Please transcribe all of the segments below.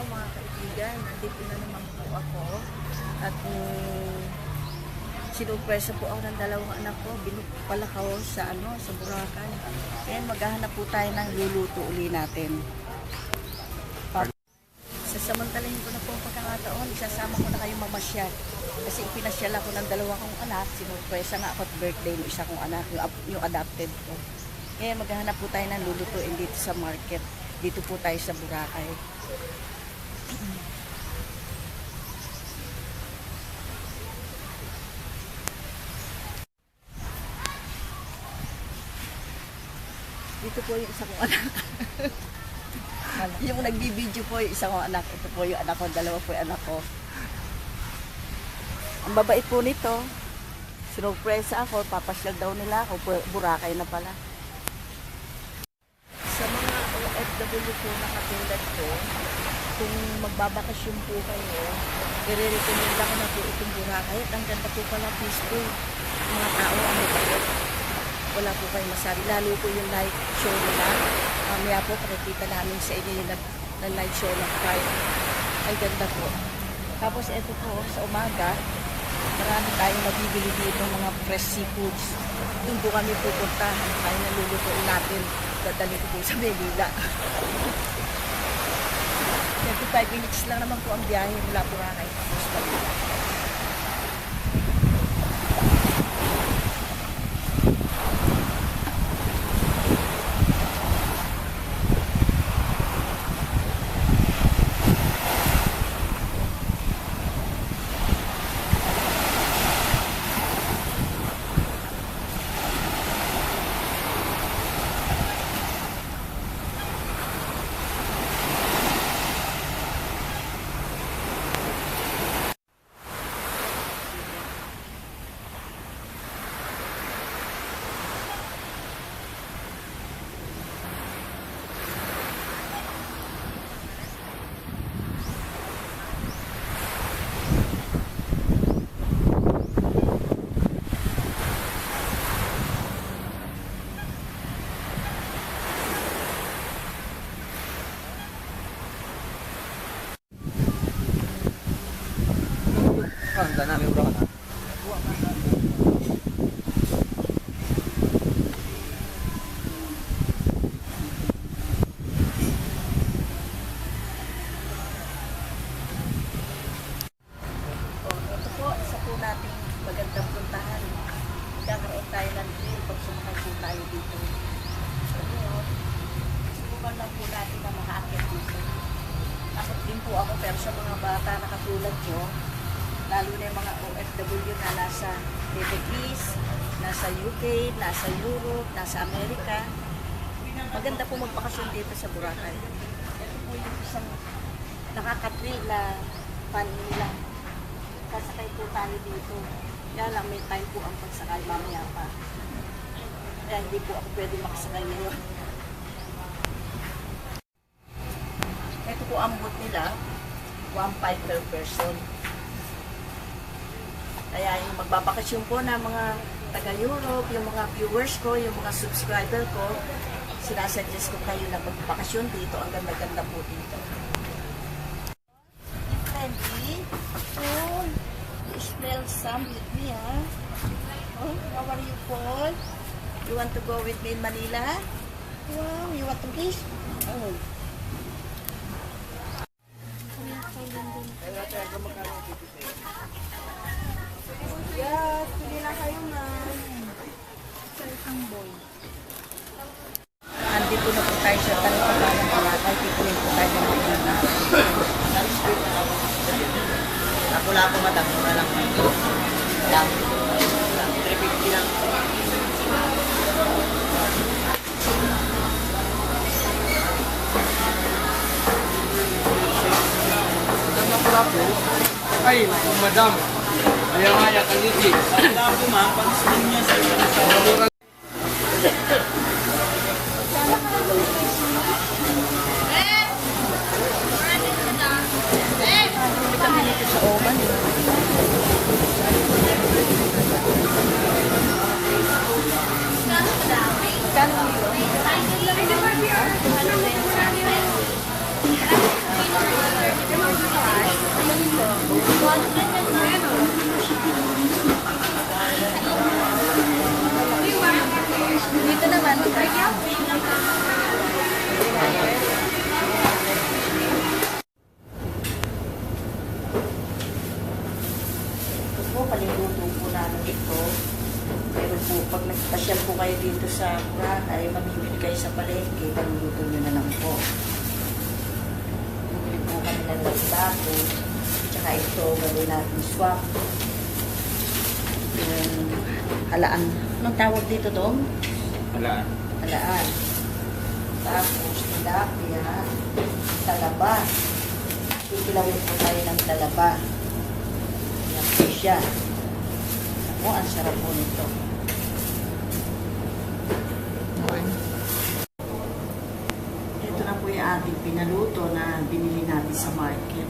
mga kaibigan, nandito na naman po ako at sinurpresa po ako ng dalawang anak ko, binukpalakaw sa Boracay. Kaya maghahanap po tayo ng luluto uli natin. Sasamantalahin ko na po ang pagkakataon, isasama ko na kayo mamasyal. Kasi ipinasyal ako ng dalawa kong anak, sinurpresa nga ako at birthday ng isa kong anak, yung adopted ko. Kaya maghahanap po tayo ng lulutuin dito sa market. Dito po tayo sa Boracay. Dito po yung isa kong anak. Yung nagbibideo po yung isa kong anak. Ito po yung anak ko, dalawa po yung anak ko. Ang babait po nito. Sinurpresa ako, papasyal daw nila ako, Boracay na pala. Sa mga OFW po na katulad ko, kung magbabakasyon po kayo, i-recommend ako na po itong Boracay. At ang ganda po pala, peaceful. Mga tao ang mabait. Wala po kayo masabi. Lalo po yung light show nila. Mamaya po, pakikita namin sa inyo yung light show ng fight. Ay ganda po. Tapos ito po, sa umaga, marami tayong mabibili dito mga fresh seafoods. Doon po kami pupunta. Tayo nalulutuin natin. Dadali ko po sa Manila. 25 minutes lang naman po ang biyahe mula Boracay. Tapos Manila. Handa namin udah na. Ito po, isa po nating magandang puntahan. Magkakaroon tayo ng trail pag sumakay po tayo dito. Subukan lang po natin na makaakyat dito. Takot din po ako, pero sa mga bata na katulad ko, lalo na yung mga OFW na nasa Middle East, nasa UK, nasa Europe, nasa Amerika. Maganda po magbakasyon dito sa Boracay. Ito po yung isang nakaka-thrill na fun nila. Kasakay po tayo dito. Kaya lang may time po ang pagsakay mamaya pa. Kaya hindi po ako pwede makasakay ngayon. Ito po ang boot nila. 1.5 per person. Kaya yung magbabakasyon po na mga taga-Europe, yung mga viewers ko, yung mga subscriber ko, sinasuggest ko kayo na magbakasyon dito. Ang ganda-ganda po dito. Friendly. Oh, you smell some with me, ha? Oh, how are you, Paul? You want to go with me in Manila? Wow, you want to fish? Oh. Yes, pili lang kayo na. Sa isang boy. Andito na po tayo sa Talipapa ng Boracay. Pipilin po tayo ng Manila. Ako madam, mura lang. Lang. 350 lang. Ay, madam. Ayang-aya kaniti. Ang labo ma, pang-slim niya sa Kami dito sa Oman. Kano sa Boracay, mamimili kayo sa palengke, paluluto nyo na lang po. Bumili po kami ng lapu-lapu, tsaka ito, gawin natin swak. Yung halaan. Anong tawag dito, Dong? Halaan. Halaan. Tapos, tilapia, talaba. Pipilawin po tayo ng talaba. Yan po siya. Ako, ang sarap po nito. Ito na po yung ating pinaluto na binili natin sa market.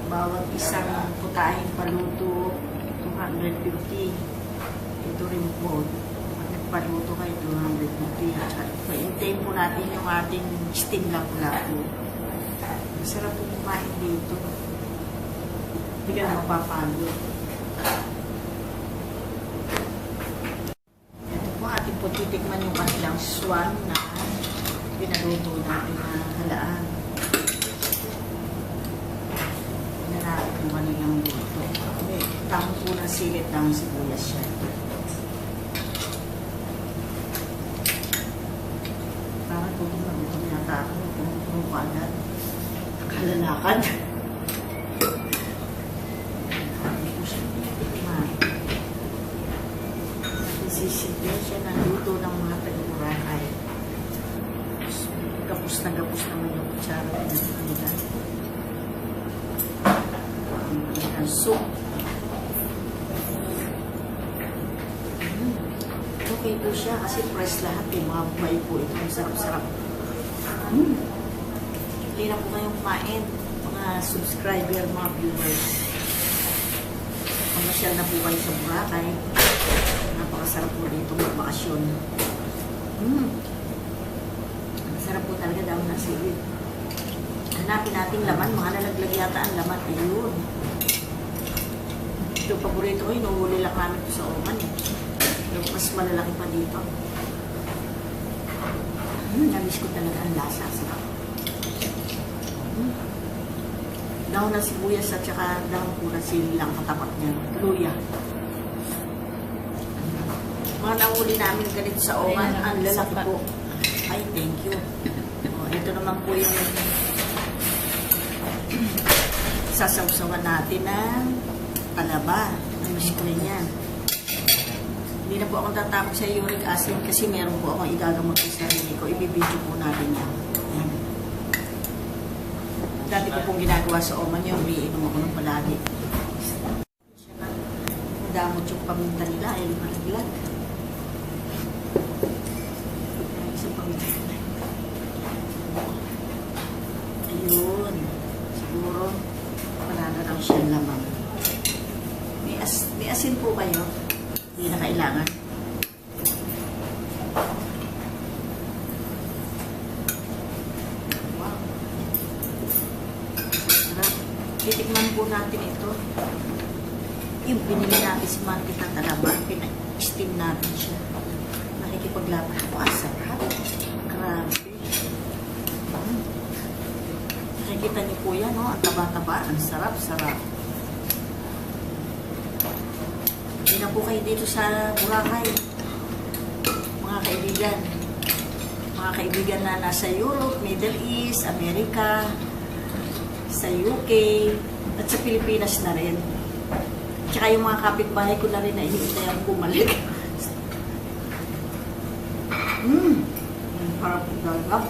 Bawat isang putahing paluto, 250. Ito rin po, paluto kayo 250. At paintayin po natin yung ating steam lapu-lapu. Masarap po kumain dito. Hindi ka na mapapalo. Ito po, ating po titikman yung kanilang swan na pinaluto natin na halaan. Pinarami po kanilang luto. Tamo po ng silit ng sibuyas siya. Parang po gumagutom yata ako. Kung agad. Kalalakad. Sisimple siya ng luto ng mga taga-Boracay. Gapos na gapos naman yung kutsara na nagpilihan. Ang soup. Okay po siya kasi fresh lahat eh. Mga buhay po ito. Ang sarap-sarap. Hindi na po kayong kumain. Mga subscriber, mga viewers. Pamasyal na po kayo sa Boracay. Napakasarap po dito magbakasyon. Sarap po talaga dahil ng silid. Hanapin natin laman. Mga nalaglag yata ang laman. Ayun. Ito paborito ko. Inuhuli lang namin ito sa Oman eh. Yung mas malalaki pa dito. Namiss ko talaga ang lasa. Sarap. Dahon na sibuyas at saka dahon po na sili lang katapat niya. Luya. Mga nahuli namin ganito sa Oman, ang lalaki po. Ay, thank you. Ito naman po yung sasawsawan natin ng talaba. Namiss ko rin yan. Hindi na po akong tatakot sa uric acid kasi meron po akong igagamot sa sarili ko. Ibibidyo po natin yan. Yan. Dati ko pong ginagawa sa Oman yun, umiinom ako ng palagi. Damot yung paminta nila, ay maraglag. Isang paminta. Ayun. Siguro, wala na lang siya lamang. May asin po kayo? Hindi na kailangan. Wow. Sarap. Titikman po natin ito. Yung binili natin si market ng talaba, pina-steam natin siya. Nakikipaglaban ako. Sarap. Grabe. Nakikita niyo po yan, no? Ang taba-taba. Ang sarap-sarap. Hindi na po kayo dito sa Boracay. Mga kaibigan. Mga kaibigan na nasa Europe, Middle East, Amerika, sa UK, at sa Pilipinas na rin. Tsaka yung mga kapitbahay ko na rin na iniintay ang bumalik. Parang pagdagap.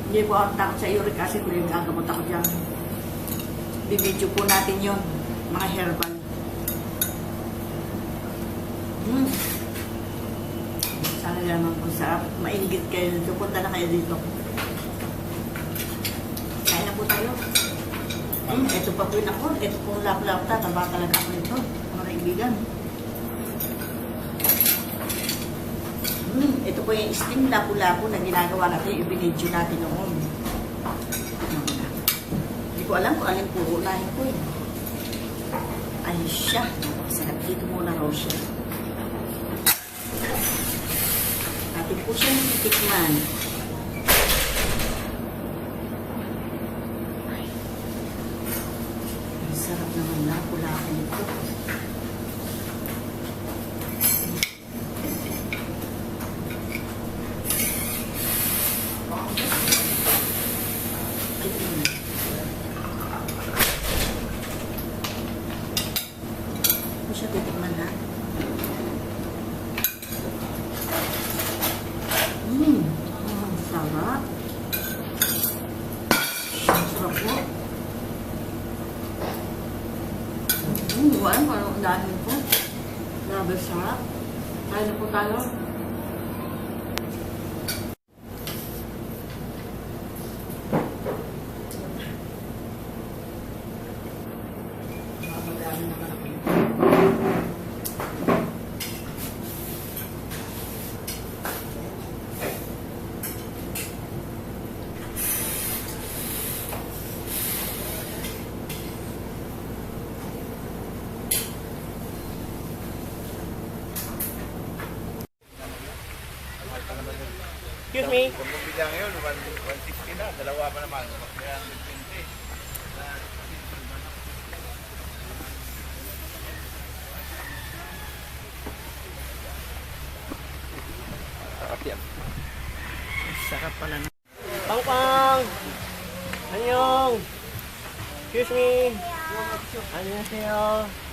Hindi po ako takot sa uric acid kung yung gagamot ako dyan. Bibidyo po natin yun. Mga herbal. Sana naman po sarap. Mainggit kayo dito. Punta na kayo dito. Kaya na po tayo. Ito pa po yun ako. Ito pong lap-lapta. Taba talaga ako nito. Mga kaibigan. Ito po yung steam lapu-lapu na ginagawa natin. Ibinidyo natin noon. Hindi ko alam kung alin po unahin ko eh. Ay siya. Sarap dito muna raw siya. Atin po siyang titikman. Sarap naman lapu-lapu nito. ko alam kung anong dahil ko. Grabe sarap. Kaya na po tayo. Excuse me. Kung bumili ngayon, 160 na. Dalawa pa naman. Kaya 120. Sarap pala. Pang! Anyong! Excuse me! Annyeonghaseyo!